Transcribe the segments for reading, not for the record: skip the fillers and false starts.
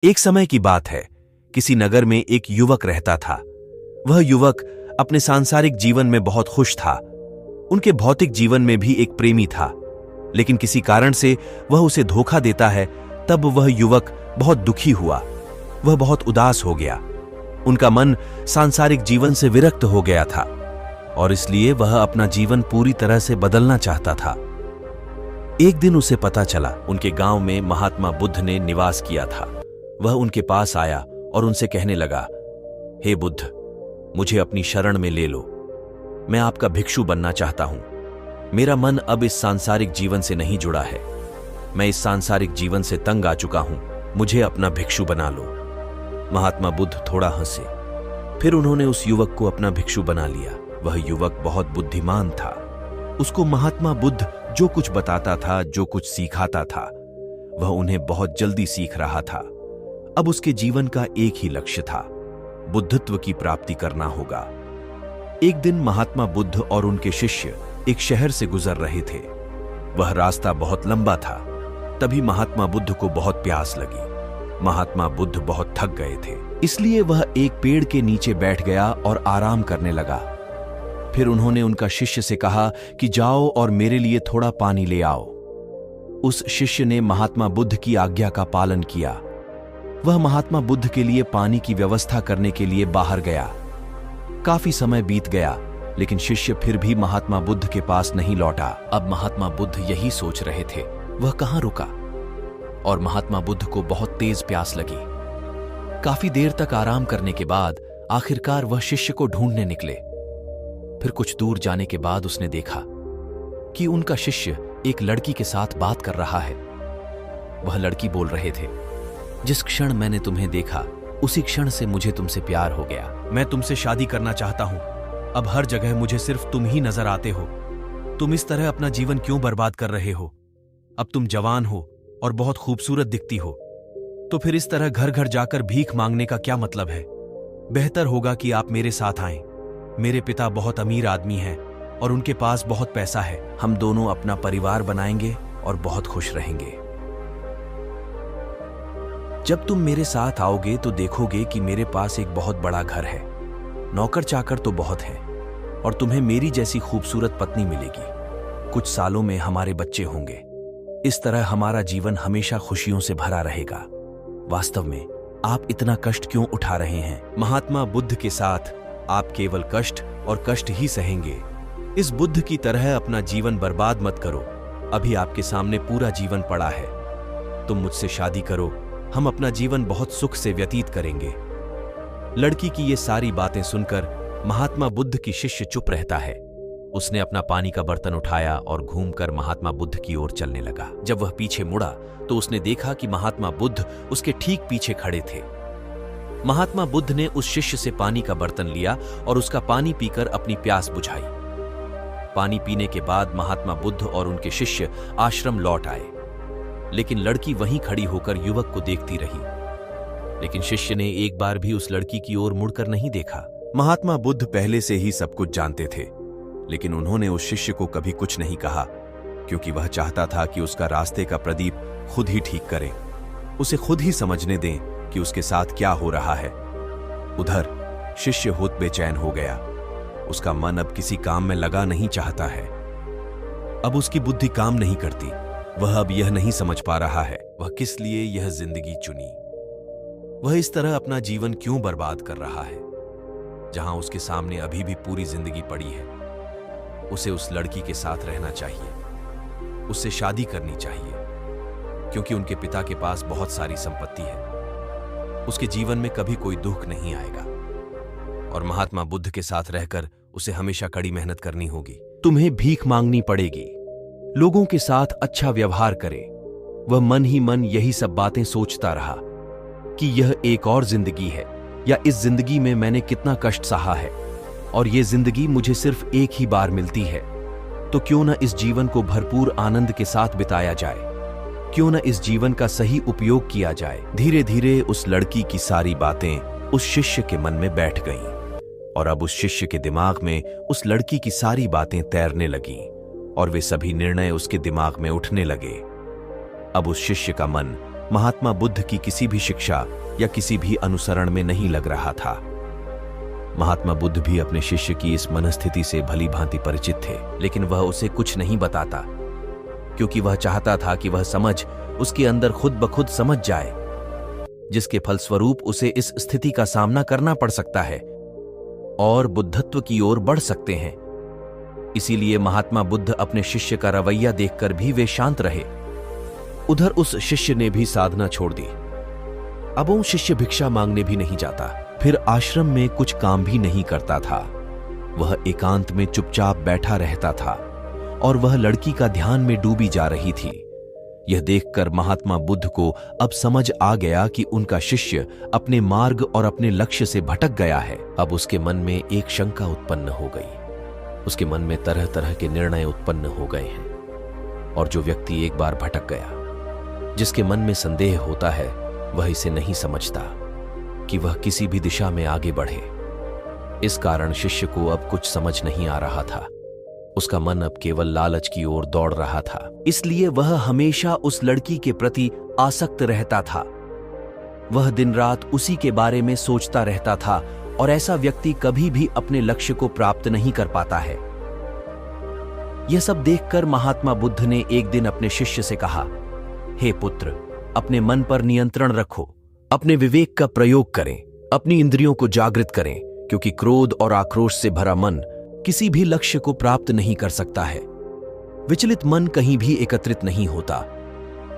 एक समय की बात है, किसी नगर में एक युवक रहता था। वह युवक अपने सांसारिक जीवन में बहुत खुश था। उनके भौतिक जीवन में भी एक प्रेमी था, लेकिन किसी कारण से वह उसे धोखा देता है। तब वह युवक बहुत दुखी हुआ, वह बहुत उदास हो गया। उनका मन सांसारिक जीवन से विरक्त हो गया था और इसलिए वह अपना जीवन पूरी तरह से बदलना चाहता था। एक दिन उसे पता चला उनके गांव में महात्मा बुद्ध ने निवास किया था। वह उनके पास आया और उनसे कहने लगा, हे बुद्ध, मुझे अपनी शरण में ले लो। मैं आपका भिक्षु बनना चाहता हूं। मेरा मन अब इस सांसारिक जीवन से नहीं जुड़ा है। मैं इस सांसारिक जीवन से तंग आ चुका हूं। मुझे अपना भिक्षु बना लो। महात्मा बुद्ध थोड़ा हंसे, फिर उन्होंने उस युवक को अपना भिक्षु बना लिया। वह युवक बहुत बुद्धिमान था। उसको महात्मा बुद्ध जो कुछ बताता था, जो कुछ सिखाता था, वह उन्हें बहुत जल्दी सीख रहा था। अब उसके जीवन का एक ही लक्ष्य था, बुद्धत्व की प्राप्ति करना होगा। एक दिन महात्मा बुद्ध और उनके शिष्य एक शहर से गुजर रहे थे। वह रास्ता बहुत लंबा था। तभी महात्मा बुद्ध को बहुत प्यास लगी। महात्मा बुद्ध बहुत थक गए थे, इसलिए वह एक पेड़ के नीचे बैठ गया और आराम करने लगा। फिर उन्होंने उनका शिष्य से कहा कि जाओ और मेरे लिए थोड़ा पानी ले आओ। उस शिष्य ने महात्मा बुद्ध की आज्ञा का पालन किया। वह महात्मा बुद्ध के लिए पानी की व्यवस्था करने के लिए बाहर गया। काफी समय बीत गया, लेकिन शिष्य फिर भी महात्मा बुद्ध के पास नहीं लौटा। अब महात्मा बुद्ध यही सोच रहे थे, वह कहां रुका। और महात्मा बुद्ध को बहुत तेज प्यास लगी। काफी देर तक आराम करने के बाद आखिरकार वह शिष्य को ढूंढने निकले। फिर कुछ दूर जाने के बाद उसने देखा कि उनका शिष्य एक लड़की के साथ बात कर रहा है। वह लड़की बोल रहे थे, जिस क्षण मैंने तुम्हें देखा उसी क्षण से मुझे तुमसे प्यार हो गया। मैं तुमसे शादी करना चाहता हूं। अब हर जगह मुझे सिर्फ तुम ही नजर आते हो। तुम इस तरह अपना जीवन क्यों बर्बाद कर रहे हो? अब तुम जवान हो और बहुत खूबसूरत दिखती हो, तो फिर इस तरह घर घर जाकर भीख मांगने का क्या मतलब है? बेहतर होगा कि आप मेरे साथ आएं। मेरे पिता बहुत अमीर आदमी हैं और उनके पास बहुत पैसा है। हम दोनों अपना परिवार बनाएंगे और बहुत खुश रहेंगे। जब तुम मेरे साथ आओगे तो देखोगे कि मेरे पास एक बहुत बड़ा घर है, नौकर चाकर तो बहुत हैं और तुम्हें मेरी जैसी खूबसूरत पत्नी मिलेगी। कुछ सालों में हमारे बच्चे होंगे। इस तरह हमारा जीवन हमेशा खुशियों से भरा रहेगा। वास्तव में आप इतना कष्ट क्यों उठा रहे हैं? महात्मा बुद्ध के साथ आप केवल कष्ट और कष्ट ही सहेंगे। इस बुद्ध की तरह अपना जीवन बर्बाद मत करो। अभी आपके सामने पूरा जीवन पड़ा है। तुम मुझसे शादी करो, हम अपना जीवन बहुत सुख से व्यतीत करेंगे। लड़की की ये सारी बातें सुनकर महात्मा बुद्ध की शिष्य चुप रहता है। उसने अपना पानी का बर्तन उठाया और घूमकर महात्मा बुद्ध की ओर चलने लगा। जब वह पीछे मुड़ा तो उसने देखा कि महात्मा बुद्ध उसके ठीक पीछे खड़े थे। महात्मा बुद्ध ने उस शिष्य से पानी का बर्तन लिया और उसका पानी पीकर अपनी प्यास बुझाई। पानी पीने के बाद महात्मा बुद्ध और उनके शिष्य आश्रम लौट आए, लेकिन लड़की वहीं खड़ी होकर युवक को देखती रही। लेकिन शिष्य ने एक बार भी उस लड़की की ओर मुड़कर नहीं देखा। महात्मा बुद्ध पहले से ही सब कुछ जानते थे, लेकिन उन्होंने उस शिष्य को कभी कुछ नहीं कहा, क्योंकि वह चाहता था कि उसका रास्ते का प्रदीप खुद ही ठीक करें, उसे खुद ही समझने दें कि उसके साथ क्या हो रहा है। उधर शिष्य होत बेचैन हो गया। उसका मन अब किसी काम में लगा नहीं चाहता है। अब उसकी बुद्धि काम नहीं करती। वह अब यह नहीं समझ पा रहा है वह किस लिए यह जिंदगी चुनी। वह इस तरह अपना जीवन क्यों बर्बाद कर रहा है, जहां उसके सामने अभी भी पूरी जिंदगी पड़ी है। उसे उस लड़की के साथ रहना चाहिए, उससे शादी करनी चाहिए, क्योंकि उनके पिता के पास बहुत सारी संपत्ति है। उसके जीवन में कभी कोई दुख नहीं आएगा और महात्मा बुद्ध के साथ रहकर उसे हमेशा कड़ी मेहनत करनी होगी। तुम्हें भीख मांगनी पड़ेगी, लोगों के साथ अच्छा व्यवहार करे। वह मन ही मन यही सब बातें सोचता रहा कि यह एक और जिंदगी है, या इस जिंदगी में मैंने कितना कष्ट सहा है और यह जिंदगी मुझे सिर्फ एक ही बार मिलती है, तो क्यों न इस जीवन को भरपूर आनंद के साथ बिताया जाए, क्यों न इस जीवन का सही उपयोग किया जाए। धीरे धीरे उस लड़की की सारी बातें उस शिष्य के मन में बैठ गईं और अब उस शिष्य के दिमाग में उस लड़की की सारी बातें तैरने लगीं और वे सभी निर्णय उसके दिमाग में उठने लगे। अब उस शिष्य का मन महात्मा बुद्ध की किसी भी शिक्षा या किसी भी अनुसरण में नहीं लग रहा था। महात्मा बुद्ध भी अपने शिष्य की इस मनस्थिति से भली भांति परिचित थे, लेकिन वह उसे कुछ नहीं बताता, क्योंकि वह चाहता था कि वह समझ उसके अंदर खुद ब खुद समझ जाए, जिसके फलस्वरूप उसे इस स्थिति का सामना करना पड़ सकता है और बुद्धत्व की ओर बढ़ सकते हैं। इसीलिए महात्मा बुद्ध अपने शिष्य का रवैया देखकर भी वे शांत रहे। उधर उस शिष्य ने भी साधना छोड़ दी। अब वो शिष्य भिक्षा मांगने भी नहीं जाता, फिर आश्रम में कुछ काम भी नहीं करता था। वह एकांत में चुपचाप बैठा रहता था और वह लड़की का ध्यान में डूबी जा रही थी। यह देखकर महात्मा बुद्ध को अब समझ आ गया कि उनका शिष्य अपने मार्ग और अपने लक्ष्य से भटक गया है। अब उसके मन में एक शंका उत्पन्न हो गई। उसके मन में तरह तरह के निर्णय उत्पन्न हो गए हैं, और जो व्यक्ति एक बार भटक गया, जिसके मन में संदेह होता है, वह इसे नहीं समझता कि वह किसी भी दिशा में आगे बढ़े। इस कारण शिष्य को अब कुछ समझ नहीं आ रहा था। उसका मन अब केवल लालच की ओर दौड़ रहा था, इसलिए वह हमेशा उस लड़की के प्रति आसक्त रहता था। वह दिन रात उसी के बारे में सोचता रहता था, और ऐसा व्यक्ति कभी भी अपने लक्ष्य को प्राप्त नहीं कर पाता है। यह सब देखकर महात्मा बुद्ध ने एक दिन अपने शिष्य से कहा, हे पुत्र, अपने मन पर नियंत्रण रखो, अपने विवेक का प्रयोग करें, अपनी इंद्रियों को जागृत करें, क्योंकि क्रोध और आक्रोश से भरा मन किसी भी लक्ष्य को प्राप्त नहीं कर सकता है। विचलित मन कहीं भी एकत्रित नहीं होता।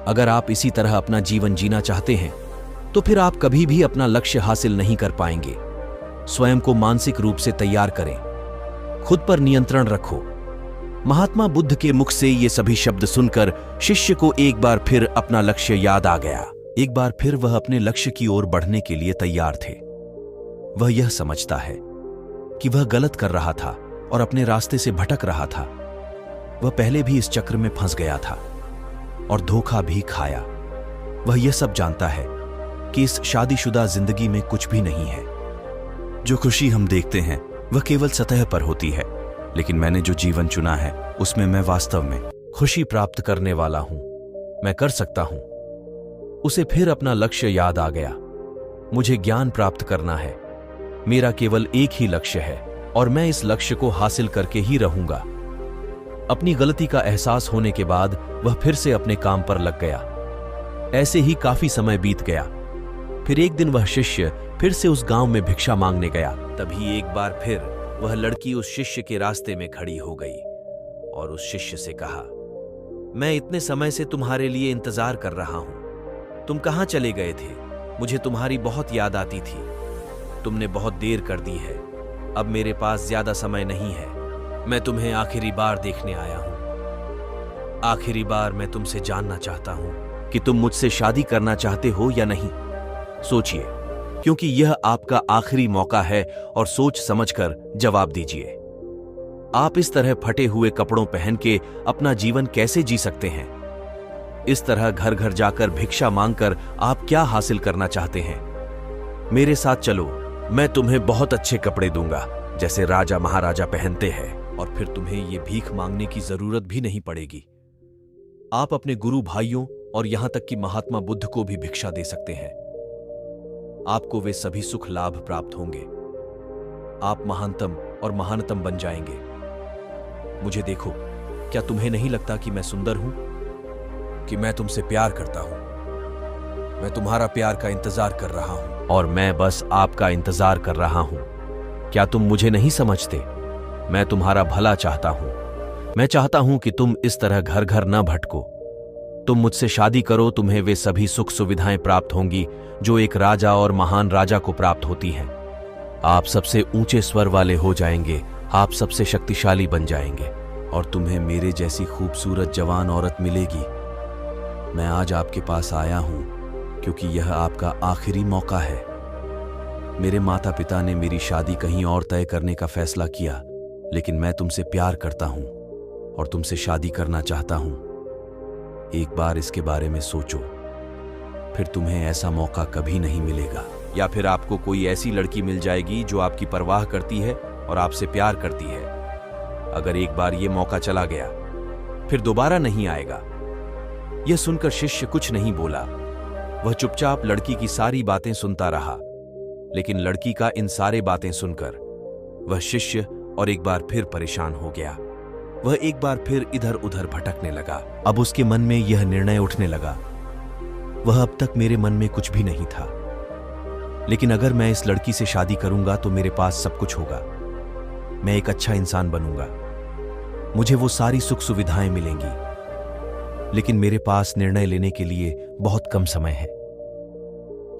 अगर आप इसी तरह अपना जीवन जीना चाहते हैं, तो फिर आप कभी भी अपना लक्ष्य हासिल नहीं कर पाएंगे। स्वयं को मानसिक रूप से तैयार करें, खुद पर नियंत्रण रखो। महात्मा बुद्ध के मुख से ये सभी शब्द सुनकर शिष्य को एक बार फिर अपना लक्ष्य याद आ गया। एक बार फिर वह अपने लक्ष्य की ओर बढ़ने के लिए तैयार थे। वह यह समझता है कि वह गलत कर रहा था और अपने रास्ते से भटक रहा था। वह पहले भी इस चक्र में फंस गया था और धोखा भी खाया। वह यह सब जानता है कि इस शादीशुदा जिंदगी में कुछ भी नहीं है। जो खुशी हम देखते हैं वह केवल सतह पर होती है, लेकिन मैंने जो जीवन चुना है उसमें मैं वास्तव में खुशी प्राप्त करने वाला हूं। मैं कर सकता हूं। उसे फिर अपना लक्ष्य याद आ गया। मुझे ज्ञान प्राप्त करना है। मेरा केवल एक ही लक्ष्य है और मैं इस लक्ष्य को हासिल करके ही रहूंगा। अपनी गलती का एहसास होने के बाद वह फिर से अपने काम पर लग गया। ऐसे ही काफी समय बीत गया। फिर एक दिन वह शिष्य फिर से उस गांव में भिक्षा मांगने गया। तभी एक बार फिर वह लड़की उस शिष्य के रास्ते में खड़ी हो गई और उस शिष्य से कहा, मैं इतने समय से तुम्हारे लिए इंतजार कर रहा हूं। तुम कहां चले गए थे? मुझे तुम्हारी बहुत याद आती थी। तुमने बहुत देर कर दी है। अब मेरे पास ज्यादा समय नहीं है। मैं तुम्हें आखिरी बार देखने आया हूं। आखिरी बार मैं तुमसे जानना चाहता हूं कि तुम मुझसे शादी करना चाहते हो या नहीं। सोचिए, क्योंकि यह आपका आखिरी मौका है और सोच समझकर जवाब दीजिए। आप इस तरह फटे हुए कपड़ों पहन के अपना जीवन कैसे जी सकते हैं? इस तरह घर घर जाकर भिक्षा मांगकर आप क्या हासिल करना चाहते हैं? मेरे साथ चलो, मैं तुम्हें बहुत अच्छे कपड़े दूंगा जैसे राजा महाराजा पहनते हैं, और फिर तुम्हें ये भीख मांगने की जरूरत भी नहीं पड़ेगी। आप अपने गुरु भाइयों और यहां तक कि महात्मा बुद्ध को भी भिक्षा दे सकते हैं। आपको वे सभी सुख लाभ प्राप्त होंगे। आप महानतम और महानतम बन जाएंगे। मुझे देखो, क्या तुम्हें नहीं लगता कि मैं सुंदर हूं? कि मैं तुमसे प्यार करता हूं? मैं तुम्हारा प्यार का इंतजार कर रहा हूं और मैं बस आपका इंतजार कर रहा हूं। क्या तुम मुझे नहीं समझते? मैं तुम्हारा भला चाहता हूं। मैं चाहता हूं कि तुम इस तरह घर घर न भटको। तुम मुझसे शादी करो, तुम्हें वे सभी सुख सुविधाएं प्राप्त होंगी जो एक राजा और महान राजा को प्राप्त होती हैं। आप सबसे ऊंचे स्वर वाले हो जाएंगे, आप सबसे शक्तिशाली बन जाएंगे और तुम्हें मेरे जैसी खूबसूरत जवान औरत मिलेगी। मैं आज आपके पास आया हूं क्योंकि यह आपका आखिरी मौका है। मेरे माता पिता ने मेरी शादी कहीं और तय करने का फैसला किया, लेकिन मैं तुमसे प्यार करता हूं और तुमसे शादी करना चाहता हूं। एक बार इसके बारे में सोचो, फिर तुम्हें ऐसा मौका कभी नहीं मिलेगा। या फिर आपको कोई ऐसी लड़की मिल जाएगी जो आपकी परवाह करती है और आपसे प्यार करती है। अगर एक बार ये मौका चला गया, फिर दोबारा नहीं आएगा। यह सुनकर शिष्य कुछ नहीं बोला। वह चुपचाप लड़की की सारी बातें सुनता रहा, लेकिन लड़की का इन सारे बातें सुनकर वह शिष्य और एक बार फिर परेशान हो गया। वह एक बार फिर इधर उधर भटकने लगा। अब उसके मन में यह निर्णय उठने लगा, वह अब तक मेरे मन में कुछ भी नहीं था, लेकिन अगर मैं इस लड़की से शादी करूंगा तो मेरे पास सब कुछ होगा, मैं एक अच्छा इंसान बनूंगा, मुझे वो सारी सुख सुविधाएं मिलेंगी। लेकिन मेरे पास निर्णय लेने के लिए बहुत कम समय है।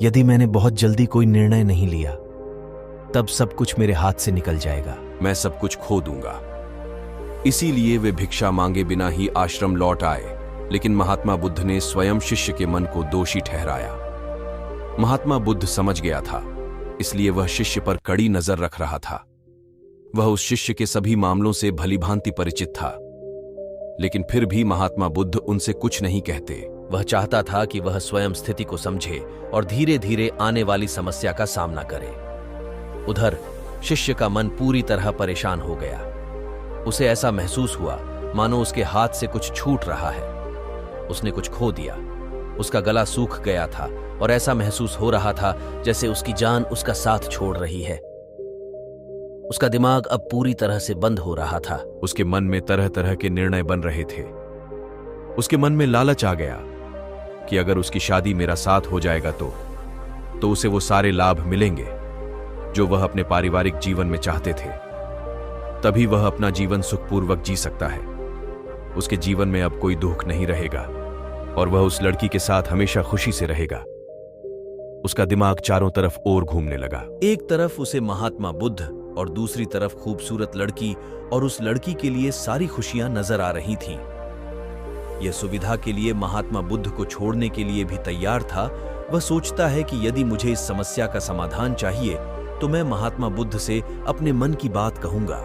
यदि मैंने बहुत जल्दी कोई निर्णय नहीं लिया तब सब कुछ मेरे हाथ से निकल जाएगा, मैं सब कुछ खो दूंगा। इसीलिए वे भिक्षा मांगे बिना ही आश्रम लौट आए, लेकिन महात्मा बुद्ध ने स्वयं शिष्य के मन को दोषी ठहराया। महात्मा बुद्ध समझ गया था, इसलिए वह शिष्य पर कड़ी नजर रख रहा था। वह उस शिष्य के सभी मामलों से भलीभांति परिचित था, लेकिन फिर भी महात्मा बुद्ध उनसे कुछ नहीं कहते। वह चाहता था कि वह स्वयं स्थिति को समझे और धीरे धीरे आने वाली समस्या का सामना करे। उधर शिष्य का मन पूरी तरह परेशान हो गया। उसे ऐसा महसूस हुआ मानो उसके हाथ से कुछ छूट रहा है। उसने कुछ खो दिया, उसका गला सूख गया था और ऐसा महसूस हो रहा था जैसे उसकी जान उसका साथ छोड़ रही है। उसका दिमाग अब पूरी तरह से बंद हो रहा था। उसके मन में तरह तरह के निर्णय बन रहे थे। उसके मन में लालच आ गया कि अगर उसकी शादी मेरा साथ हो जाएगा तो उसे वो सारे लाभ मिलेंगे जो वह अपने पारिवारिक जीवन में चाहते थे। तभी वह अपना जीवन सुखपूर्वक जी सकता है। उसके जीवन में अब कोई दुख नहीं रहेगा और वह उस लड़की के साथ हमेशा खुशी से रहेगा। उसका दिमाग चारों तरफ और घूमने लगा। एक तरफ उसे महात्मा बुद्ध और दूसरी तरफ खूबसूरत लड़की और उस लड़की के लिए सारी खुशियां नजर आ रही थीं। यह सुविधा के लिए महात्मा बुद्ध को छोड़ने के लिए भी तैयार था। वह सोचता है कि यदि मुझे इस समस्या का समाधान चाहिए तो मैं महात्मा बुद्ध से अपने मन की बात कहूंगा,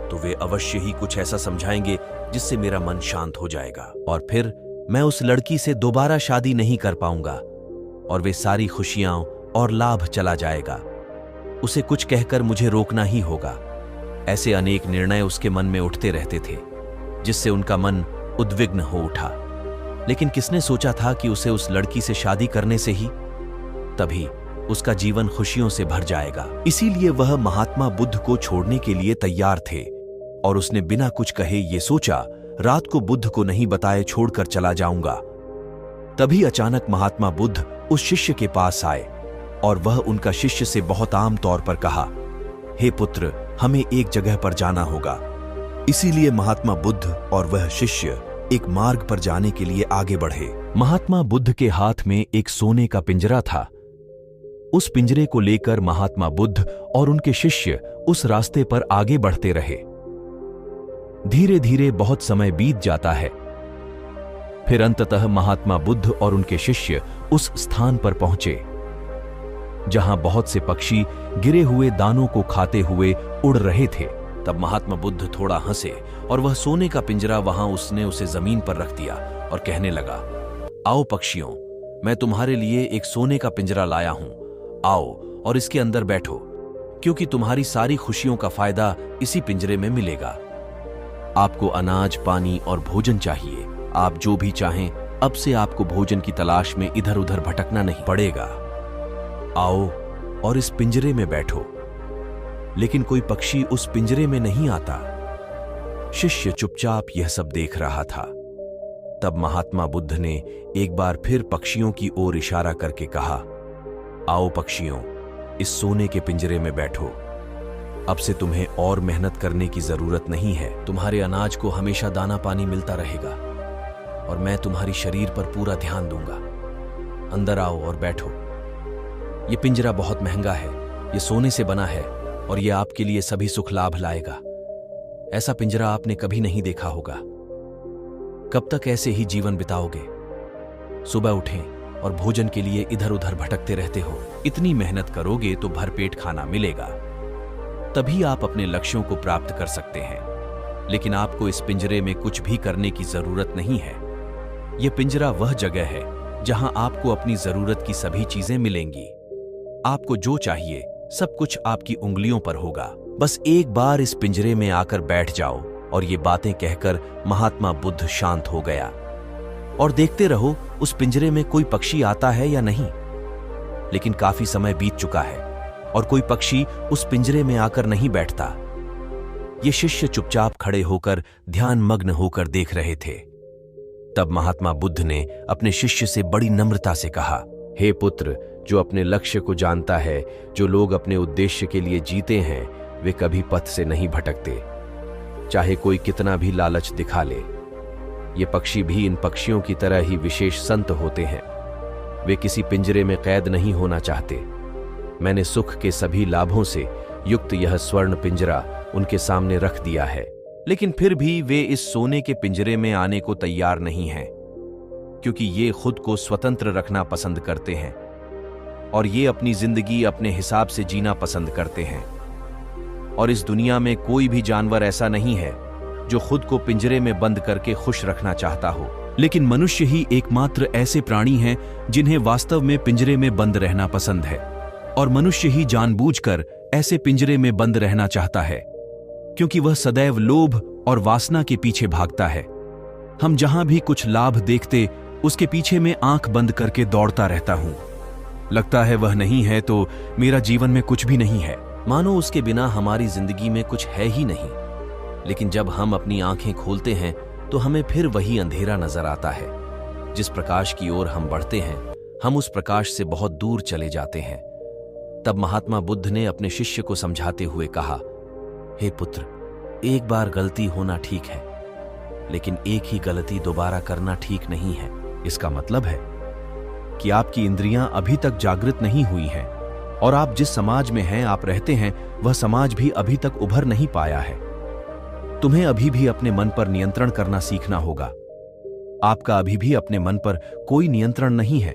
तो वे अवश्य ही कुछ ऐसा समझाएंगे जिससे मेरा मन शांत हो जाएगा और फिर मैं उस लड़की से दोबारा शादी नहीं कर पाऊंगा और वे सारी खुशियां और लाभ चला जाएगा। उसे कुछ कहकर मुझे रोकना ही होगा। ऐसे अनेक निर्णय उसके मन में उठते रहते थे, जिससे उनका मन उद्विग्न हो उठा। लेकिन किसने सोचा था कि उसे उस लड़की से शादी करने से ही तभी उसका जीवन खुशियों से भर जाएगा। इसीलिए वह महात्मा बुद्ध को छोड़ने के लिए तैयार थे और उसने बिना कुछ कहे ये सोचा, रात को बुद्ध को नहीं बताए छोड़कर चला जाऊंगा। तभी अचानक महात्मा बुद्ध उस शिष्य के पास आए और वह उनका शिष्य से बहुत आम तौर पर कहा, हे पुत्र, हमें एक जगह पर जाना होगा। इसीलिए महात्मा बुद्ध और वह शिष्य एक मार्ग पर जाने के लिए आगे बढ़े। महात्मा बुद्ध के हाथ में एक सोने का पिंजरा था। उस पिंजरे को लेकर महात्मा बुद्ध और उनके शिष्य उस रास्ते पर आगे बढ़ते रहे। धीरे धीरे बहुत समय बीत जाता है। फिर अंततः महात्मा बुद्ध और उनके शिष्य उस स्थान पर पहुंचे जहां बहुत से पक्षी गिरे हुए दानों को खाते हुए उड़ रहे थे। तब महात्मा बुद्ध थोड़ा हंसे और वह सोने का पिंजरा वहां उसने उसे जमीन पर रख दिया और कहने लगा, आओ पक्षियों, मैं तुम्हारे लिए एक सोने का पिंजरा लाया हूं। आओ और इसके अंदर बैठो, क्योंकि तुम्हारी सारी खुशियों का फायदा इसी पिंजरे में मिलेगा। आपको अनाज, पानी और भोजन चाहिए। आप जो भी चाहें, अब से आपको भोजन की तलाश में इधर उधर भटकना नहीं पड़ेगा। आओ और इस पिंजरे में बैठो। लेकिन कोई पक्षी उस पिंजरे में नहीं आता। शिष्य चुपचाप यह सब देख रहा था। तब महात्मा बुद्ध ने एक बार फिर पक्षियों की ओर इशारा करके कहा, आओ पक्षियों, इस सोने के पिंजरे में बैठो। अब से तुम्हें और मेहनत करने की जरूरत नहीं है। तुम्हारे अनाज को हमेशा दाना पानी मिलता रहेगा और मैं तुम्हारी शरीर पर पूरा ध्यान दूंगा। अंदर आओ और बैठो। ये पिंजरा बहुत महंगा है, ये सोने से बना है और ये आपके लिए सभी सुख लाभ लाएगा। ऐसा पिंजरा आपने कभी नहीं देखा होगा। कब तक ऐसे ही जीवन बिताओगे? सुबह उठें और भोजन के लिए इधर उधर भटकते रहते हो। इतनी मेहनत करोगे तो भरपेट खाना मिलेगा, तभी आप अपने लक्ष्यों को प्राप्त कर सकते हैं। लेकिन आपको इस पिंजरे में कुछ भी करने की जरूरत नहीं है। यह पिंजरा वह जगह है जहां आपको अपनी जरूरत की सभी चीजें मिलेंगी। आपको जो चाहिए सब कुछ आपकी उंगलियों पर होगा। बस एक बार इस पिंजरे में आकर बैठ जाओ। और ये बातें कहकर महात्मा बुद्ध शांत हो गया। और देखते रहो उस पिंजरे में कोई पक्षी आता है या नहीं। लेकिन काफी समय बीत चुका है और कोई पक्षी उस पिंजरे में आकर नहीं बैठता। ये शिष्य चुपचाप खड़े होकर ध्यान मग्न होकर देख रहे थे। तब महात्मा बुद्ध ने अपने शिष्य से बड़ी नम्रता से कहा, हे पुत्र, जो अपने लक्ष्य को जानता है, जो लोग अपने उद्देश्य के लिए जीते हैं, वे कभी पथ से नहीं भटकते, चाहे कोई कितना भी लालच दिखा ले। ये पक्षी भी इन पक्षियों की तरह ही विशेष संत होते हैं। वे किसी पिंजरे में कैद नहीं होना चाहते। मैंने सुख के सभी लाभों से युक्त यह स्वर्ण पिंजरा उनके सामने रख दिया है, लेकिन फिर भी वे इस सोने के पिंजरे में आने को तैयार नहीं हैं, क्योंकि ये खुद को स्वतंत्र रखना पसंद करते हैं और ये अपनी जिंदगी अपने हिसाब से जीना पसंद करते हैं। और इस दुनिया में कोई भी जानवर ऐसा नहीं है जो खुद को पिंजरे में बंद करके खुश रखना चाहता हो, लेकिन मनुष्य ही एकमात्र ऐसे प्राणी हैं जिन्हें वास्तव में पिंजरे में बंद रहना पसंद है। और मनुष्य ही जानबूझकर ऐसे पिंजरे में बंद रहना चाहता है, क्योंकि वह सदैव लोभ और वासना के पीछे भागता है। हम जहां भी कुछ लाभ देखते, उसके पीछे में आंख बंद करके दौड़ता रहता हूं। लगता है वह नहीं है तो मेरा जीवन में कुछ भी नहीं है, मानो उसके बिना हमारी जिंदगी में कुछ है ही नहीं। लेकिन जब हम अपनी आंखें खोलते हैं तो हमें फिर वही अंधेरा नजर आता है। जिस प्रकाश की ओर हम बढ़ते हैं, हम उस प्रकाश से बहुत दूर चले जाते हैं। तब महात्मा बुद्ध ने अपने शिष्य को समझाते हुए कहा, हे पुत्र, एक बार गलती होना ठीक है, लेकिन एक ही गलती दोबारा करना ठीक नहीं है। इसका मतलब है कि आपकी इंद्रियां अभी तक जागृत नहीं हुई हैं और आप जिस समाज में हैं, आप रहते हैं, वह समाज भी अभी तक उभर नहीं पाया है। तुम्हें अभी भी अपने मन पर नियंत्रण करना सीखना होगा। आपका अभी भी अपने मन पर कोई नियंत्रण नहीं है।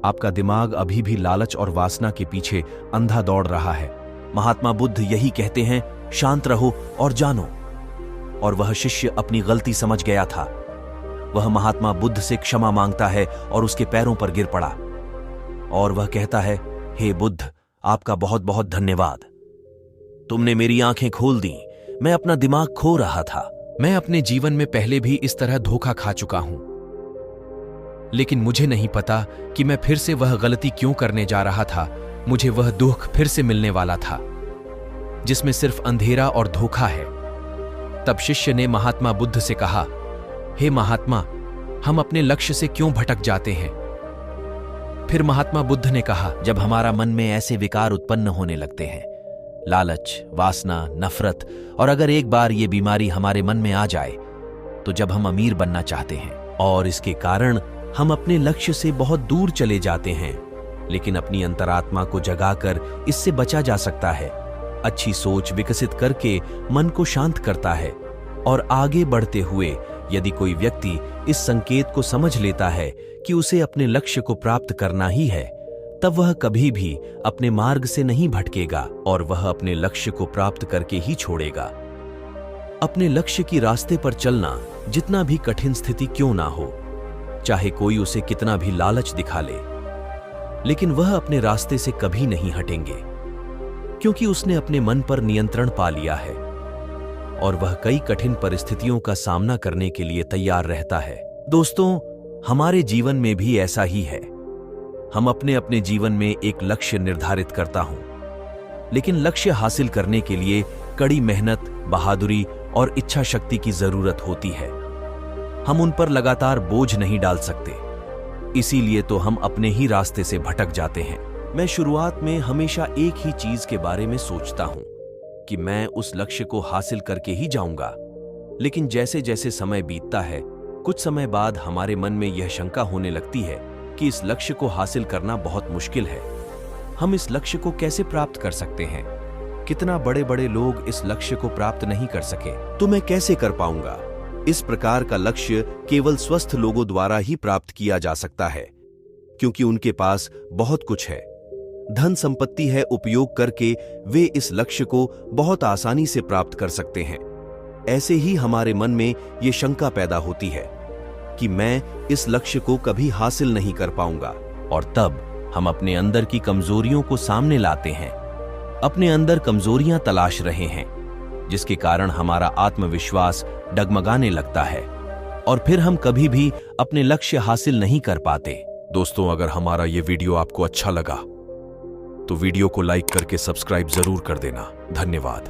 आपका दिमाग अभी भी लालच और वासना के पीछे अंधा दौड़ रहा है। महात्मा बुद्ध यही कहते हैं, शांत रहो और जानो। और वह शिष्य अपनी गलती समझ गया था। वह महात्मा बुद्ध से क्षमा मांगता है और उसके पैरों पर गिर पड़ा और वह कहता है, हे बुद्ध, आपका बहुत बहुत धन्यवाद। तुमने मेरी आंखें खोल दी। मैं अपना दिमाग खो रहा था। मैं अपने जीवन में पहले भी इस तरह धोखा खा चुका हूं, लेकिन मुझे नहीं पता कि मैं फिर से वह गलती क्यों करने जा रहा था। मुझे वह दुख फिर से मिलने वाला था जिसमें सिर्फ अंधेरा और धोखा है। तब शिष्य ने महात्मा बुद्ध से कहा, हे महात्मा, हम अपने लक्ष्य से क्यों भटक जाते हैं? फिर महात्मा बुद्ध ने कहा, जब हमारा मन में ऐसे विकार उत्पन्न होने लगते हैं, लालच, वासना, नफरत, और अगर एक बार ये बीमारी हमारे मन में आ जाए, तो जब हम अमीर बनना चाहते हैं और इसके कारण हम अपने लक्ष्य से बहुत दूर चले जाते हैं। लेकिन अपनी अंतरात्मा को जगाकर इससे बचा जा सकता है। अच्छी सोच विकसित करके मन को शांत करता है और आगे बढ़ते हुए यदि कोई व्यक्ति इस संकेत को समझ लेता है कि उसे अपने लक्ष्य को प्राप्त करना ही है, तब वह कभी भी अपने मार्ग से नहीं भटकेगा और वह अपने लक्ष्य को प्राप्त करके ही छोड़ेगा। अपने लक्ष्य की रास्ते पर चलना जितना भी कठिन स्थिति क्यों ना हो, चाहे कोई उसे कितना भी लालच दिखा ले, लेकिन वह अपने रास्ते से कभी नहीं हटेंगे, क्योंकि उसने अपने मन पर नियंत्रण पा लिया है और वह कई कठिन परिस्थितियों का सामना करने के लिए तैयार रहता है। दोस्तों, हमारे जीवन में भी ऐसा ही है। हम अपने अपने जीवन में एक लक्ष्य निर्धारित करता हूं, लेकिन लक्ष्य हासिल करने के लिए कड़ी मेहनत, बहादुरी और इच्छा शक्ति की जरूरत होती है। हम उन पर लगातार बोझ नहीं डाल सकते, इसीलिए तो हम अपने ही रास्ते से भटक जाते हैं। मैं शुरुआत में हमेशा एक ही चीज के बारे में सोचता हूं कि मैं उस लक्ष्य को हासिल करके ही जाऊंगा, लेकिन जैसे जैसे समय बीतता है, कुछ समय बाद हमारे मन में यह शंका होने लगती है कि इस लक्ष्य को हासिल करना बहुत मुश्किल है। हम इस लक्ष्य को कैसे प्राप्त कर सकते हैं? कितना बड़े बड़े लोग इस लक्ष्य को प्राप्त नहीं कर सके, तो मैं कैसे कर पाऊंगा? इस प्रकार का लक्ष्य केवल स्वस्थ लोगों द्वारा ही प्राप्त किया जा सकता है, क्योंकि उनके पास बहुत कुछ है, धन संपत्ति है, उपयोग करके वे इस लक्ष्य को बहुत आसानी से प्राप्त कर सकते हैं। ऐसे ही हमारे मन में ये शंका पैदा होती है कि मैं इस लक्ष्य को कभी हासिल नहीं कर पाऊंगा, और तब हम अपने अंदर की कमजोरियों को सामने लाते हैं। अपने अंदर कमजोरियां तलाश रहे हैं, जिसके कारण हमारा आत्मविश्वास डगमगाने लगता है और फिर हम कभी भी अपने लक्ष्य हासिल नहीं कर पाते। दोस्तों, अगर हमारा ये वीडियो आपको अच्छा लगा तो वीडियो को लाइक करके सब्सक्राइब जरूर कर देना। धन्यवाद।